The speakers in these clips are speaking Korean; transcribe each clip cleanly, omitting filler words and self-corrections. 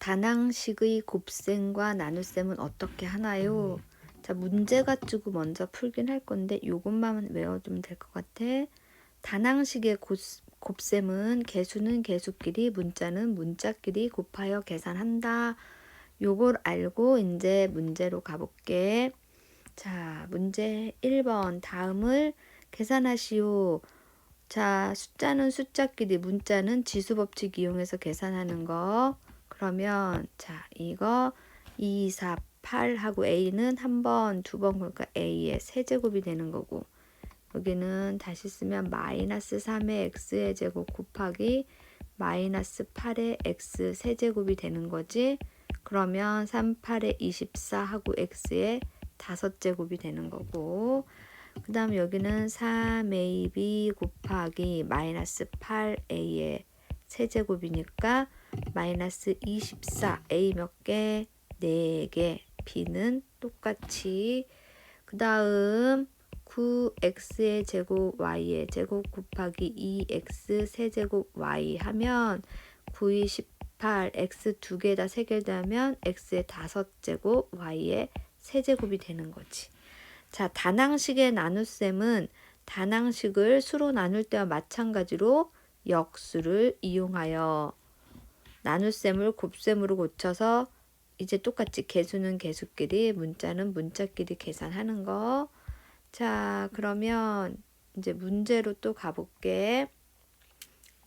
다낭식의 곱셈과 나눗셈은 어떻게 하나요? 자, 문제 가지고 먼저 풀긴 할 건데 요것만 외워주면 될 것 같아. 다낭식의 곱셈은 개수는 개수끼리, 문자는 문자끼리 곱하여 계산한다. 요걸 알고 이제 문제로 가볼게. 자, 문제 1번 다음을 계산하시오. 자, 숫자는 숫자끼리, 문자는 지수법칙 이용해서 계산하는 거. 그러면 자, 이거 2, 4, 8 하고 A는 한 번, 두 번, 그러니까 A의 세제곱이 되는 거고, 여기는 다시 쓰면 마이너스 3의 X의 제곱 곱하기 마이너스 8의 X 세제곱이 되는 거지. 그러면 3, 8의 24 하고 X의 5제곱이 되는 거고, 그 다음 여기는 3AB 곱하기 마이너스 8A의 세제곱이니까 마이너스 24, A 몇 개? 4개, B는 똑같이. 그 다음 9X의 제곱 Y의 제곱 곱하기 2X 세제곱 Y 하면 9, 2, 18, X 2개 다 세개하면 X의 5제곱 Y의 세제곱이 되는 거지. 자, 다낭식의 나눗셈은 다낭식을 수로 나눌 때와 마찬가지로 역수를 이용하여 나눗셈을 곱셈으로 고쳐서 이제 똑같이 개수는 개수끼리, 문자는 문자끼리 계산하는 거. 자, 그러면 이제 문제로 또 가볼게.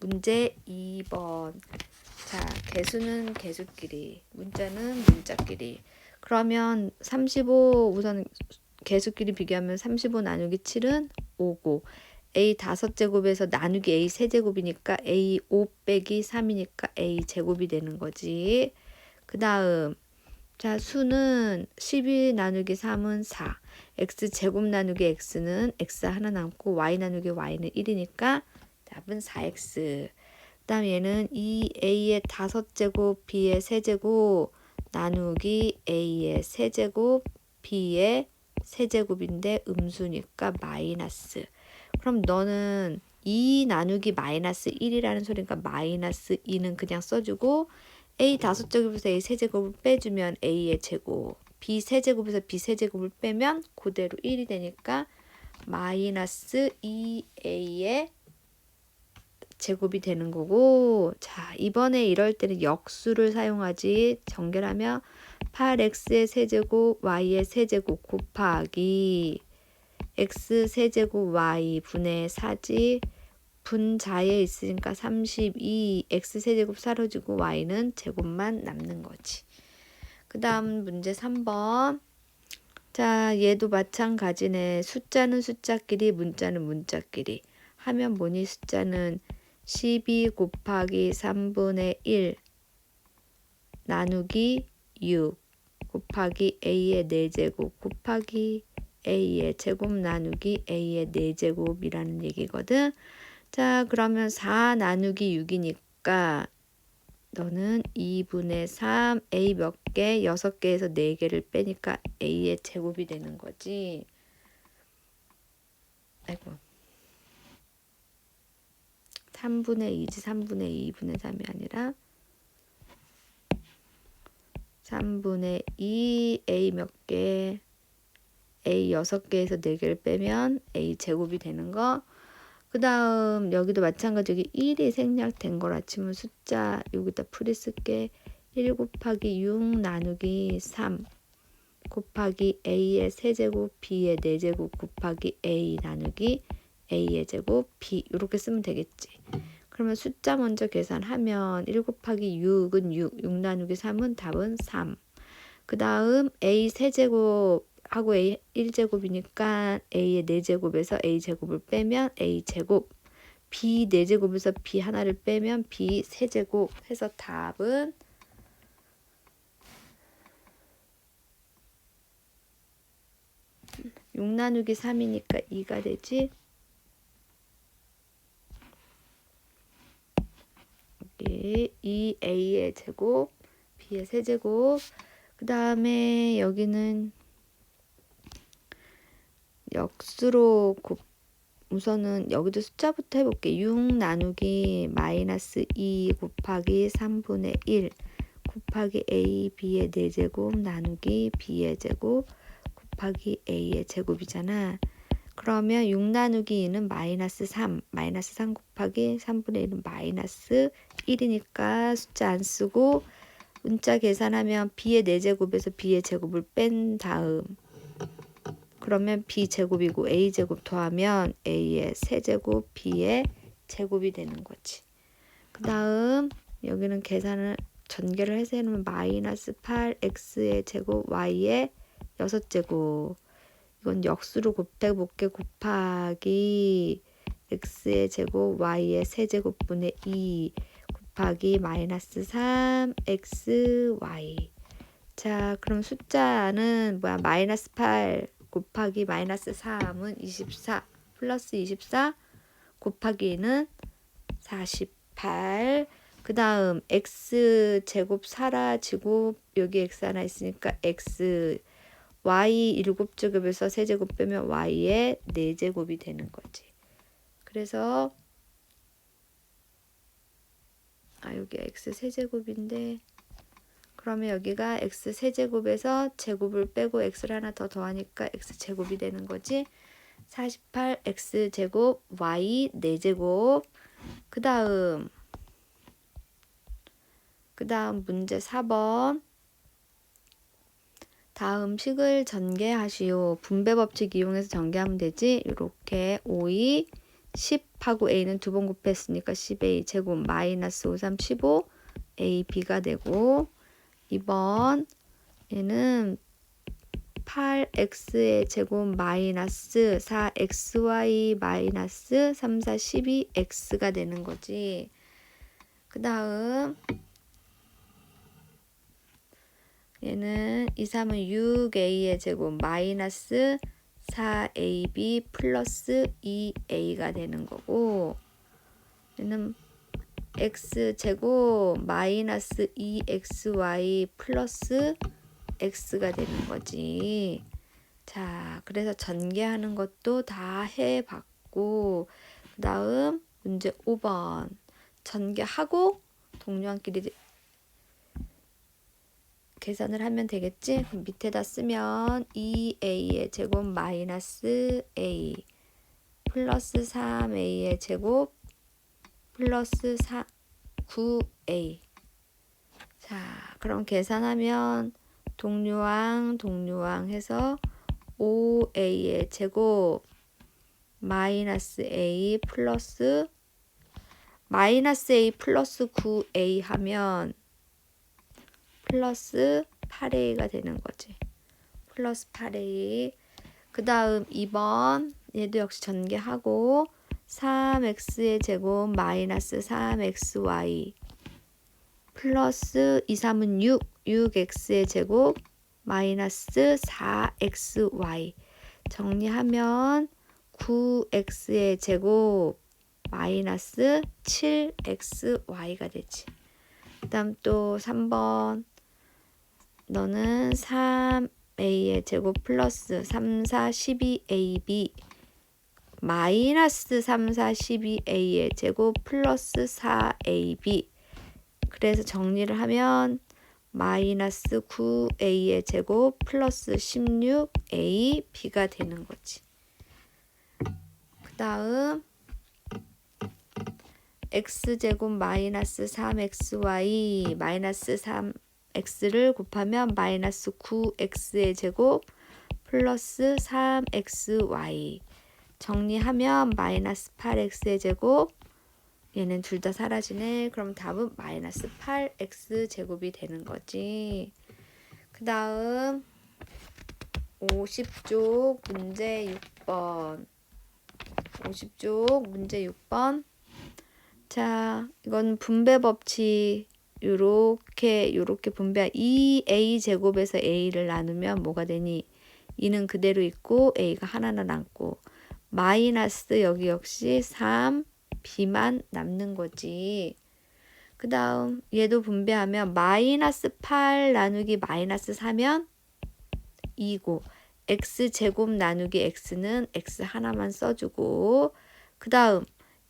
문제 2번. 자, 개수는 개수끼리, 문자는 문자끼리. 그러면 35 우선 개수끼리 비교하면 35 나누기 7은 5고, A 5제곱에서 나누기 A 세제곱이니까 A 5 빼기 3이니까 A 제곱이 되는 거지. 그 다음 자, 수는 12 나누기 3은 4, X 제곱 나누기 X는 X 하나 남고 Y 나누기 Y는 1이니까 답은 4X. 그 다음 얘는 2A의 5제곱 B의 세제곱 나누기 A의 세제곱 B의 세제곱인데 음수니까 마이너스. 그럼 너는 2 나누기 마이너스 1이라는 소리니까 마이너스 2는 그냥 써주고, A 5제곱에서 A 세제곱을 빼주면 A의 제곱, B 세제곱에서 B 세제곱을 빼면 그대로 1이 되니까 마이너스 2A의 제곱이 되는 거고. 자, 이번에 이럴 때는 역수를 사용하지. 전개하면 8x의 세제곱 y의 세제곱 곱하기 x 세제곱 y 분의 4지. 분자에 있으니까 32 x 세제곱 사라지고 y는 제곱만 남는 거지. 그 다음 문제 3번. 자, 얘도 마찬가지네. 숫자는 숫자끼리, 문자는 문자끼리 하면 뭐니? 숫자는 12 곱하기 3분의 1 나누기 6 곱하기 A의 4제곱 곱하기 A의 제곱 나누기 A의 4제곱이라는 얘기거든. 자, 그러면 4 나누기 6이니까 너는 2분의 3 A 몇 개? 6개에서 4개를 빼니까 A의 제곱이 되는 거지. 아이고, 3분의 2지. 3분의 2, 2분의 3이 아니라 3분의 2 A 몇 개? A 6개에서 4개를 빼면 A 제곱이 되는 거. 그 다음 여기도 마찬가지로 1이 생략된 거라 치면 숫자 여기다 풀이 쓸게. 1 곱하기 6 나누기 3 곱하기 A의 세제곱 B의 4제곱 곱하기 A 나누기 A의 제곱 B, 이렇게 쓰면 되겠지. 그러면 숫자 먼저 계산하면 1 곱하기 6은 6 나누기 3은 답은 3. 그 다음 A 세제곱 하고 A 1제곱이니까 A의 4제곱에서 A 제곱을 빼면 A 제곱, B 4제곱에서 B 하나를 빼면 B 세제곱 해서 답은 6 나누기 3이니까 2가 되지. 여기 2A의 제곱, B의 세제곱. 그 다음에 여기는 역수로 우선은 여기도 숫자부터 해볼게. 6 나누기 마이너스 2 곱하기 3분의 1 곱하기 a, b의 4제곱 나누기 b의 제곱 곱하기 a의 제곱이잖아. 그러면 6 나누기 2는 마이너스 3. 마이너스 3 곱하기 3분의 1은 마이너스 1이니까 숫자 안 쓰고 문자 계산하면 b의 4제곱에서 b의 제곱을 뺀 다음 그러면 b제곱이고 a제곱 더하면 a의 세제곱 b의 제곱이 되는 거지. 그 다음 여기는 계산을 전개를 해서 해놓으면 마이너스 8x의 제곱 y의 6제곱 이건 역수로 곱해볼게 곱하기 x의 제곱 y의 세제곱분의 2 곱하기 마이너스 3xy. 자 그럼 숫자는 뭐야? 마이너스 8 곱하기 마이너스 3은 24 플러스 24 곱하기 2는 48. 그 다음 x제곱 사라지고 여기 x 하나 있으니까 x y 7제곱에서 세제곱 빼면 y의 4제곱이 되는 거지. 그래서 여기 x 세제곱인데 그러면 여기가 x 세제곱에서 제곱을 빼고 x를 하나 더 더하니까 x 제곱이 되는 거지. 48 x 제곱 y 4제곱. 그 다음 문제 4번. 다음 식을 전개하시오. 분배 법칙 이용해서 전개하면 되지. 이렇게 5, 2, 10하고 a는 2번 곱했으니까 10a 제곱 마이너스 5, 3, 15 a, b가 되고 2번 얘는 8x의 제곱 마이너스 4xy 마이너스 3, 4, 12x가 되는 거지. 그 다음 얘는 2, 3은 6a의 제곱 마이너스 4ab 플러스 2a가 되는 거고 얘는 x제곱 마이너스 2xy 플러스 x가 되는 거지. 자, 그래서 전개하는 것도 다 해봤고 그 다음 문제 5번 전개하고 동료한끼리 계산을 하면 되겠지? 그럼 밑에다 쓰면 2a의 제곱 마이너스 a 플러스 3a의 제곱 플러스 9a. 자, 그럼 계산하면 동류왕 해서 5a의 제곱 마이너스 a 플러스 a 플러스 9a 하면 플러스 8a가 되는 거지. 플러스 8a. 그 다음 2번 얘도 역시 전개하고 3x의 제곱 마이너스 3xy 플러스 2, 3은 6x의 제곱 마이너스 4xy 정리하면 9x의 제곱 마이너스 7xy가 되지. 그 다음 또 3번 너는 3a의 제곱 플러스 3, 4, 12ab 마이너스 3, 4, 12a의 제곱 플러스 4ab. 그래서 정리를 하면 마이너스 9a의 제곱 플러스 16ab가 되는 거지. 그 다음 x제곱 마이너스 3xy 마이너스 3x를 곱하면 마이너스 9x의 제곱 플러스 3xy 정리하면 마이너스 8x의 제곱 얘는 둘 다 사라지네. 그럼 답은 마이너스 8x 제곱이 되는 거지. 그 다음 50쪽 문제 6번 50쪽 문제 6번. 자, 이건 분배 법칙 요렇게 분배한 2a 제곱에서 a를 나누면 뭐가 되니? 2는 그대로 있고 a가 하나나 남고 마이너스 여기 역시 3b만 남는 거지. 그 다음 얘도 분배하면 마이너스 8 나누기 마이너스 4면 2고 x제곱 나누기 x는 x 하나만 써주고 그 다음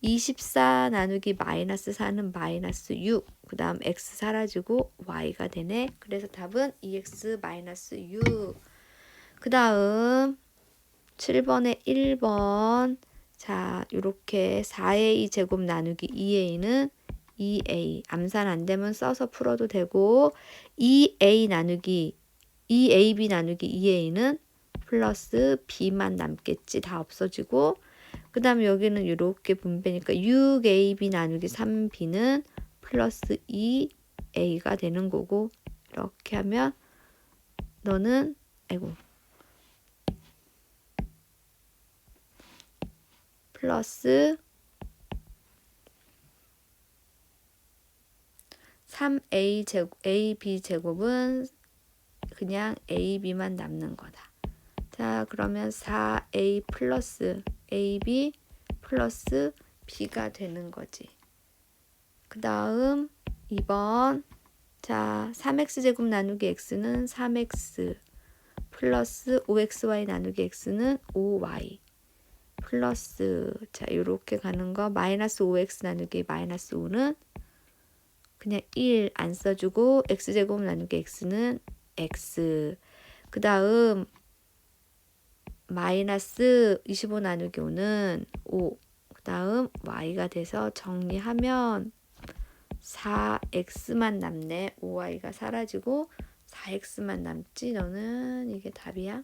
24 나누기 마이너스 4는 마이너스 6. 그 다음 x 사라지고 y가 되네. 그래서 답은 2x 마이너스 6. 그 다음 7번에 1번. 자, 요렇게 4a 제곱 나누기 2a는 2a. 암산 안 되면 써서 풀어도 되고 2a 나누기 2ab 나누기 2a는 플러스 b만 남겠지. 다 없어지고 그 다음에 여기는 이렇게 분배니까 6ab 나누기 3b는 플러스 2a가 되는 거고 이렇게 하면 너는 플러스 3a 제곱 ab 제곱은 그냥 ab만 남는 거다. 자, 그러면 4a 플러스 ab 플러스 b가 되는 거지. 그 다음 2번. 자, 3x 제곱 나누기 x는 3x 플러스 5xy 나누기 x는 5y 플러스, 자, 요렇게 가는 거 마이너스 5x 나누기 마이너스 5는 그냥 1 안 써주고 x제곱 나누기 x는 x. 그 다음 마이너스 25 나누기 5는 5. 그 다음 y가 돼서 정리하면 4x만 남네. 5y가 사라지고 4x만 남지. 너는 이게 답이야.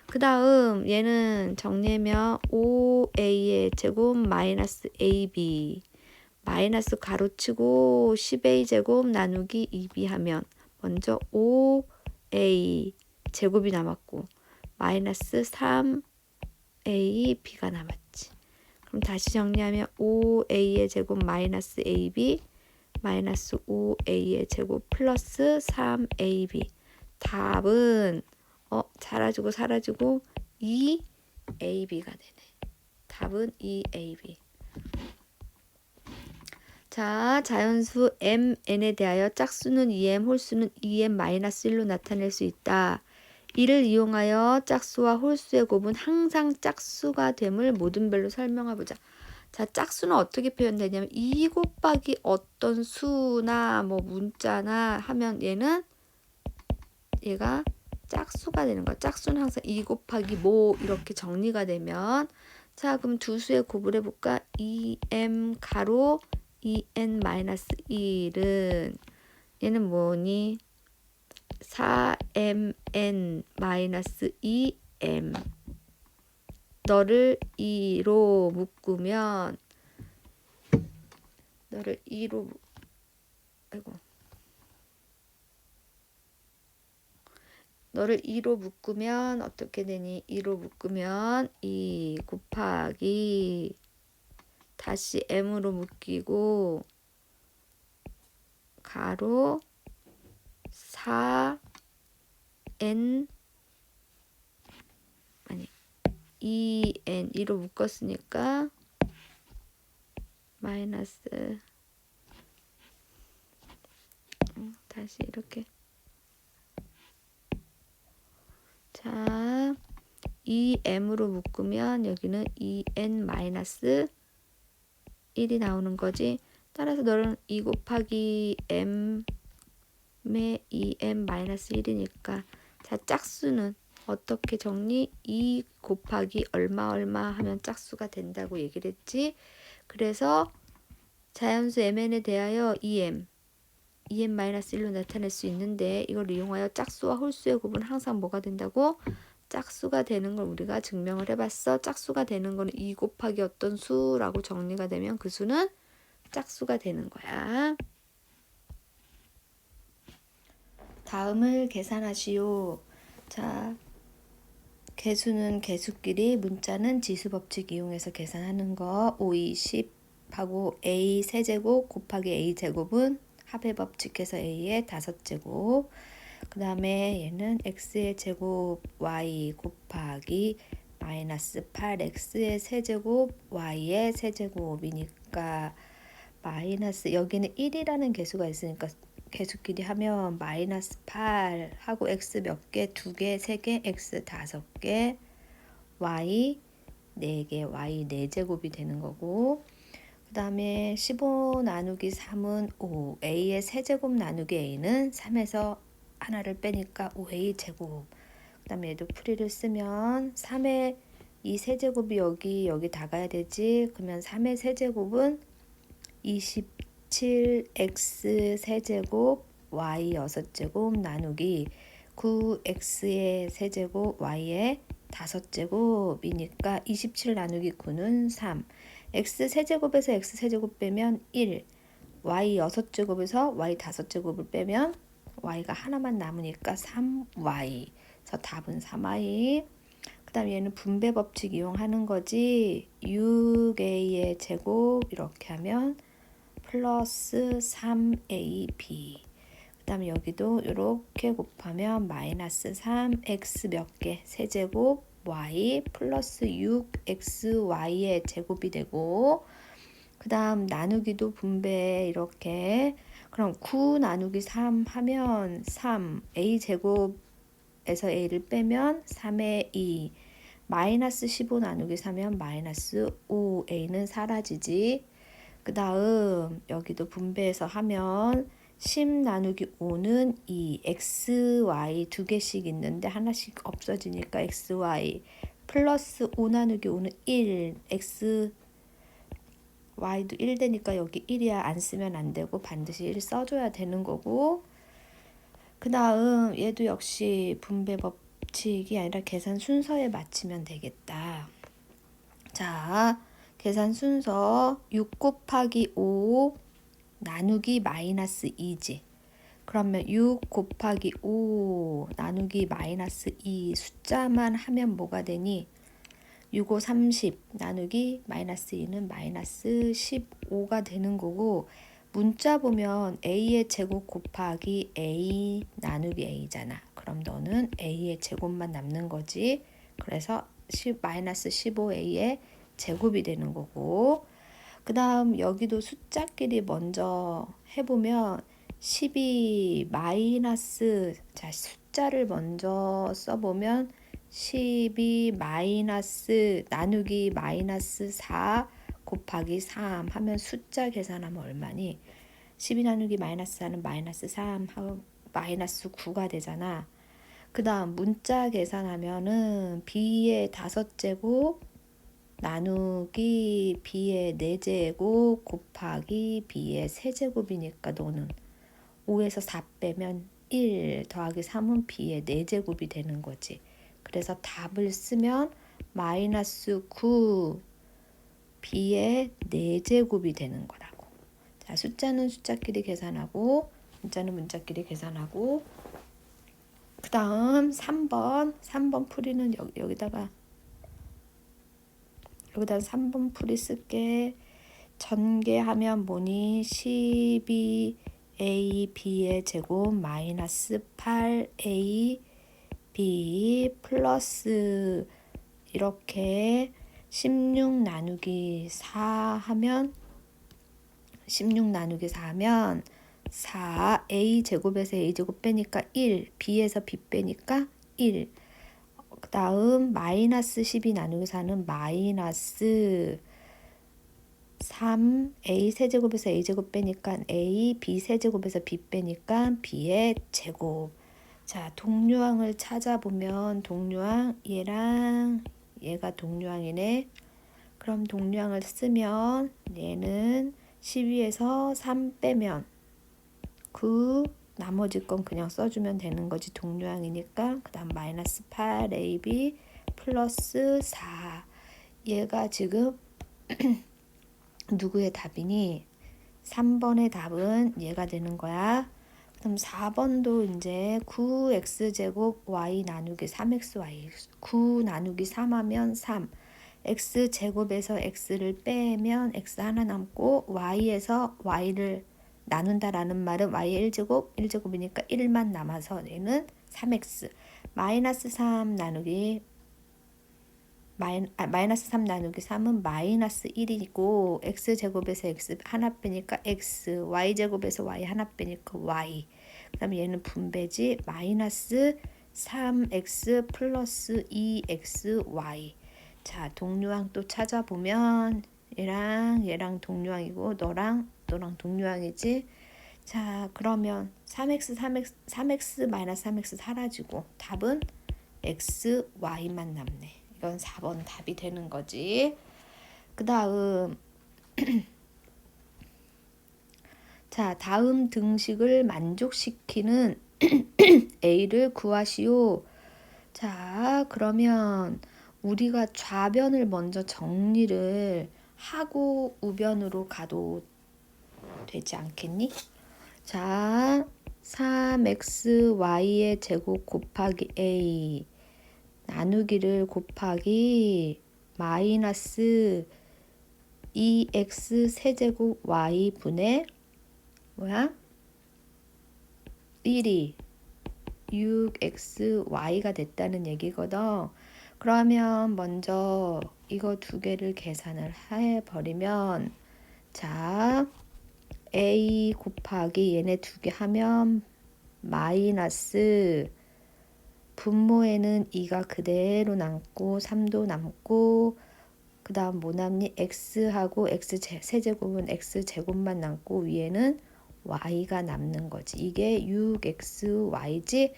그 다음 얘는 정리하면 5a의 제곱 마이너스 ab 마이너스 가로치고 10a 제곱 나누기 2b 하면 먼저 5a 제곱이 남았고 마이너스 3ab가 남았지. 그럼 다시 정리하면 5a의 제곱 마이너스 ab 마이너스 5a의 제곱 플러스 3ab. 답은 사라지고 2ab가 되네. 답은 2ab. 자, 자연수 mn에 대하여 짝수는 2m, 홀수는 2m-1로 나타낼 수 있다. 이를 이용하여 짝수와 홀수의 곱은 항상 짝수가 됨을 모든 별로 설명해보자. 자, 짝수는 어떻게 표현되냐면 2 곱하기 어떤 수나 뭐 문자나 하면 얘가 짝수가 되는 거야. 짝수는 항상 2 곱하기 뭐 이렇게 정리가 되면 자, 그럼 두 수의 곱을 해볼까? 2m 가로 2n-1은 얘는 뭐니? 4mn-2m 너를 2로 묶으면 너를 2로 묶으면 어떻게 되니? 2로 묶으면 2 곱하기 다시 m으로 묶이고 가로 4n 2n 2로 묶었으니까 마이너스 다시 이렇게 자 2m으로 묶으면 여기는 2n 마이너스 1이 나오는 거지. 따라서 너는 2 곱하기 m의 2m 마이너스 1이니까 자 짝수는 어떻게 정리? 2 곱하기 얼마 하면 짝수가 된다고 얘기를 했지. 그래서 자연수 mn에 대하여 2m-1로 나타낼 수 있는데 이걸 이용하여 짝수와 홀수의 곱은 항상 뭐가 된다고? 짝수가 되는 걸 우리가 증명을 해봤어. 짝수가 되는 거는 2 곱하기 어떤 수라고 정리가 되면 그 수는 짝수가 되는 거야. 다음을 계산하시오. 자, 개수는 개수끼리, 문자는 지수법칙 이용해서 계산하는 거. 5, 20하고 a 세제곱 곱하기 a 제곱은 합의 법칙해서 a의 5제곱. 그 다음에 얘는 x의 제곱 y 곱하기 마이너스 8x의 세제곱 y의 세제곱이니까 마이너스 여기는 1이라는 개수가 있으니까 개수끼리 하면 마이너스 8 하고 x 몇 개? 2개, 3개, x 5개, y 4개, y 4제곱이 되는 거고 그 다음에 15 나누기 3은 5. a의 세제곱 나누기 a는 3에서 하나를 빼니까 5a 제곱. 그 다음에 얘도 풀이를 쓰면 3의 이 세제곱이 여기 다 가야 되지. 그러면 3의 세제곱은 27x 세제곱 y 6제곱 나누기 9x의 세제곱 y의 5제곱이니까 27 나누기 9는 3. x 세제곱에서 x 세제곱 빼면 1. y 6제곱에서 y 5제곱을 빼면 y가 하나만 남으니까 3y. 그래서 답은 3y. 그 다음에 얘는 분배 법칙 이용하는 거지. 6a의 제곱 이렇게 하면 플러스 3ab. 그 다음에 여기도 이렇게 곱하면 마이너스 3x 몇 개 세제곱 y 플러스 6xy의 제곱이 되고, 그 다음 나누기도 분배 이렇게. 그럼 9 나누기 3 하면 3 a 제곱에서 a를 빼면 3의 2. 마이너스 15 나누기 3면 마이너스 5a는 사라지지. 그 다음 여기도 분배해서 하면 10 나누기 5는 2, xy 두 개씩 있는데 하나씩 없어지니까 xy 플러스 5 나누기 5는 1, x y도 1 되니까 여기 1이야. 안 쓰면 안 되고 반드시 1 써줘야 되는 거고. 그 다음 얘도 역시 분배 법칙이 아니라 계산 순서에 맞추면 되겠다. 자, 계산 순서 6 곱하기 5 나누기 마이너스 2지. 그러면 6 곱하기 5 나누기 마이너스 2 숫자만 하면 뭐가 되니? 6, 5, 30 나누기 마이너스 2는 마이너스 15가 되는 거고, 문자 보면 a의 제곱 곱하기 a 나누기 a잖아. 그럼 너는 a의 제곱만 남는 거지. 그래서 마이너스 15a의 제곱이 되는 거고, 그 다음 여기도 숫자끼리 먼저 해보면 12 마이너스, 자 숫자를 먼저 써보면 12 마이너스 나누기 마이너스 4 곱하기 3 하면 숫자 계산하면 얼마니? 12 나누기 마이너스 4는 마이너스 3 하고 마이너스 9가 되잖아. 그 다음 문자 계산하면은 b의 5제곱 나누기 b의 4제곱 곱하기 b의 3제곱이니까 너는 5에서 4 빼면 1 더하기 3은 b의 4제곱이 되는 거지. 그래서 답을 쓰면 마이너스 9 b의 4제곱이 되는 거라고. 자, 숫자는 숫자끼리 계산하고 문자는 문자끼리 계산하고, 그 다음 3번 풀이는 여기다가 3번 풀이 쓸게. 전개하면 뭐니? 12a b의 제곱 마이너스 8a b 플러스 이렇게 16 나누기 4 하면 4 a 제곱에서 a 제곱 빼니까 1, b에서 b 빼니까 1. 그 다음 마이너스 12 나누기 4는 마이너스 3 a 세제곱에서 a 제곱 빼니까 a, b 세제곱에서 b 빼니까 b의 제곱. 자, 동류항을 찾아보면 동류항 얘랑 얘가 동류항이네. 그럼 동류항을 쓰면 얘는 12에서 3 빼면 9, 나머지 건 그냥 써주면 되는 거지. 동류항이니까. 그 다음 마이너스 8ab 플러스 4. 얘가 지금 누구의 답이니? 3번의 답은 얘가 되는 거야. 그럼 4번도 이제 9x제곱 y 나누기 3xy 9 나누기 3 하면 3. x제곱에서 x를 빼면 x 하나 남고 y에서 y를 나눈다라는 말은 y의 1제곱이니까 1만 남아서 얘는 3x 마이너스 3 나누기 마이너스 3 나누기 3은 마이너스 1이고 x제곱에서 x 하나 빼니까 x y제곱에서 y 하나 빼니까 y. 그 다음에 얘는 분배지. 마이너스 3x 플러스 2xy. 자, 동류항 또 찾아보면 얘랑 동류항이고 너랑 동류항이지. 자, 그러면 3x 마이너스 3x 사라지고 답은 x, y만 남네. 이건 4번 답이 되는 거지. 그 다음 자, 다음 등식을 만족시키는 a를 구하시오. 자, 그러면 우리가 좌변을 먼저 정리를 하고 우변으로 가도 되지 않겠니? 자, 3xy의 제곱 곱하기 a 나누기를 곱하기 마이너스 2x 세제곱 y 분의 뭐야? 1이 6xy가 됐다는 얘기거든. 그러면 먼저 이거 두 개를 계산을 해버리면 자, a 곱하기 얘네 두 개 하면 마이너스 분모에는 2가 그대로 남고 3도 남고 그 다음 뭐 남니? x하고 x 세제곱은 x제곱만 남고 위에는 y가 남는 거지. 이게 6xy지.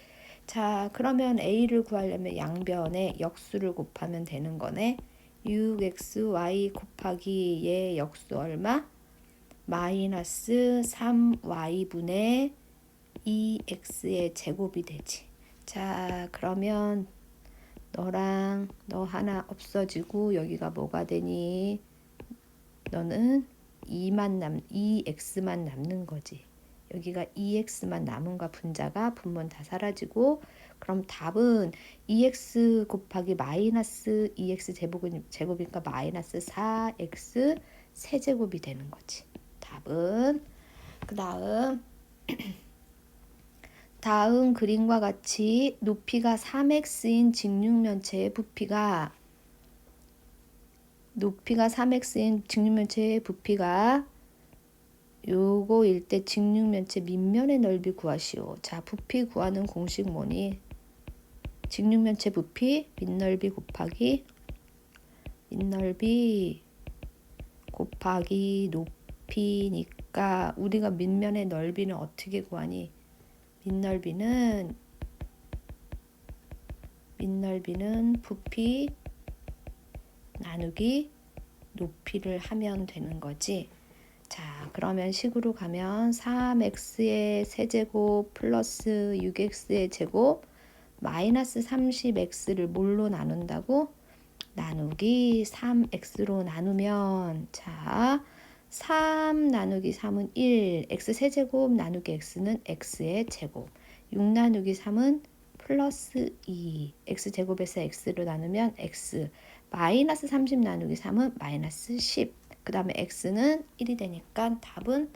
자, 그러면 a를 구하려면 양변에 역수를 곱하면 되는 거네. 6xy 곱하기 얘 역수 얼마? 마이너스 3y분의 2x의 제곱이 되지. 자, 그러면 너랑 너 하나 없어지고 여기가 뭐가 되니? 너는 2x만 남는 거지. 여기가 2x만 남은과 분자가 분모는 다 사라지고 그럼 답은 2x 곱하기 마이너스 2x 제곱이니까 마이너스 4x 세제곱이 되는 거지. 답은 그 다음 그림과 같이 높이가 3x인 직육면체의 부피가 3x인 부피가 요거일 때 직육면체 밑면의 넓이 구하시오. 자, 부피 구하는 공식 뭐니? 직육면체 부피 밑넓이 곱하기 높이니까 우리가 밑면의 넓이는 어떻게 구하니? 밑넓이는 부피 나누기 높이를 하면 되는 거지. 자, 그러면 식으로 가면 3x의 세제곱 플러스 6x의 제곱 마이너스 30x를 뭘로 나눈다고? 나누기 3x로 나누면 자, 3 나누기 3은 1, x 세제곱 나누기 x는 x의 제곱, 6 나누기 3은 플러스 2, x 제곱에서 x로 나누면 x, 마이너스 30 나누기 3은 마이너스 10, 그 다음에 x는 1이 되니까 답은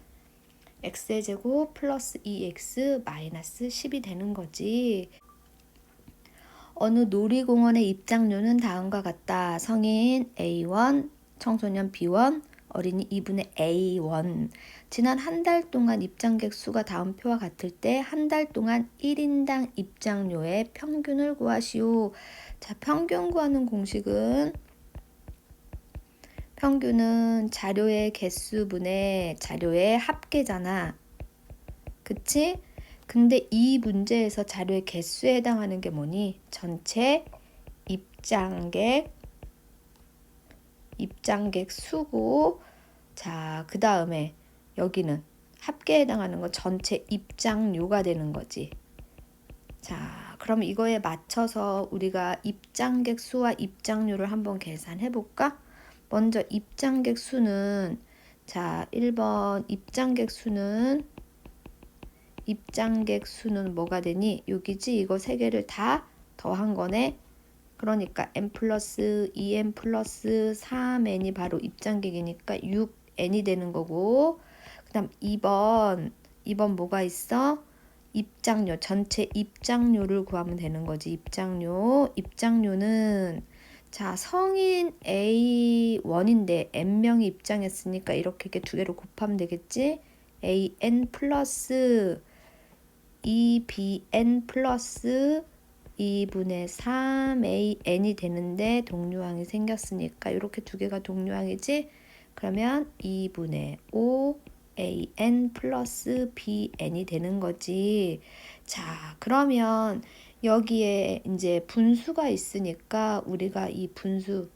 x의 제곱 플러스 2x 마이너스 10이 되는 거지. 어느 놀이공원의 입장료는 다음과 같다. 성인 A1, 청소년 B1, 어린이 2분의 A1. 지난 한 달 동안 입장객 수가 다음 표와 같을 때 한 달 동안 1인당 입장료의 평균을 구하시오. 자, 평균 구하는 공식은 평균은 자료의 개수분의 자료의 합계잖아. 그치? 근데 이 문제에서 자료의 개수에 해당하는 게 뭐니? 전체 입장객 수고. 자, 그 다음에 여기는 합계에 해당하는 거 전체 입장료가 되는 거지. 자, 그럼 이거에 맞춰서 우리가 입장객 수와 입장료를 한번 계산해 볼까? 먼저 입장객 수는 자, 1번 입장객 수는 뭐가 되니? 여기지? 이거 세 개를 다 더한 거네. 그러니까 n 플러스 2n 플러스 3n이 바로 입장객이니까 6n이 되는 거고, 그 다음 2번 뭐가 있어? 입장료, 전체 입장료를 구하면 되는 거지. 입장료는 자, 성인 A1인데 n명이 입장했으니까 이렇게 두 개로 곱하면 되겠지? an 플러스 2bn 플러스 2분의 3an이 되는데 동류항이 생겼으니까 이렇게 두 개가 동류항이지. 그러면 2분의 5 an 플러스 bn이 되는 거지. 자, 그러면 여기에 이제 분수가 있으니까 우리가 이 분수,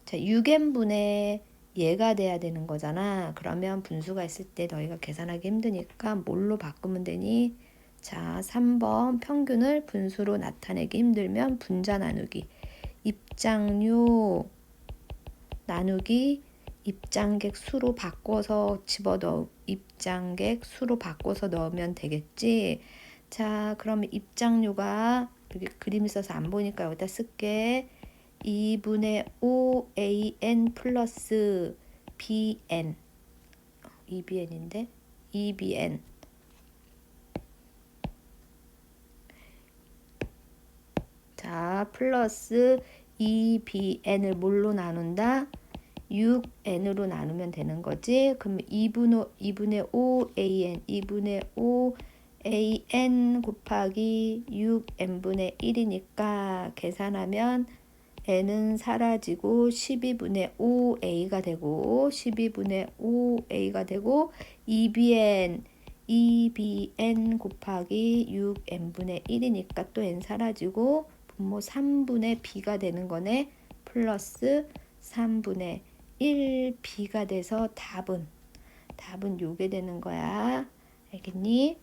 자, 6n분의 얘가 돼야 되는 거잖아. 그러면 분수가 있을 때 너희가 계산하기 힘드니까 뭘로 바꾸면 되니? 자, 3번 평균을 분수로 나타내기 힘들면 분자 나누기. 입장료 나누기 입장객 수로 바꿔서 집어넣어. 입장객 수로 바꿔서 넣으면 되겠지. 자, 그러면 입장료가 여기 그림 있어서 안 보니까 여기다 쓸게. 2분의 5 an 플러스 bn 2bn인데 2bn 자 플러스 2bn을 뭘로 나눈다? 6n으로 나누면 되는 거지. 그럼 2분의 5 an 2분의 5 an 곱하기 6n분의 1이니까 계산하면 n은 사라지고 12분의 5a가 되고 12분의 5a가 되고 2bn 곱하기 6n분의 1이니까 또 n 사라지고 분모 3분의 b가 되는 거네. 플러스 3분의 1b가 돼서 답은 요게 되는 거야. 알겠니?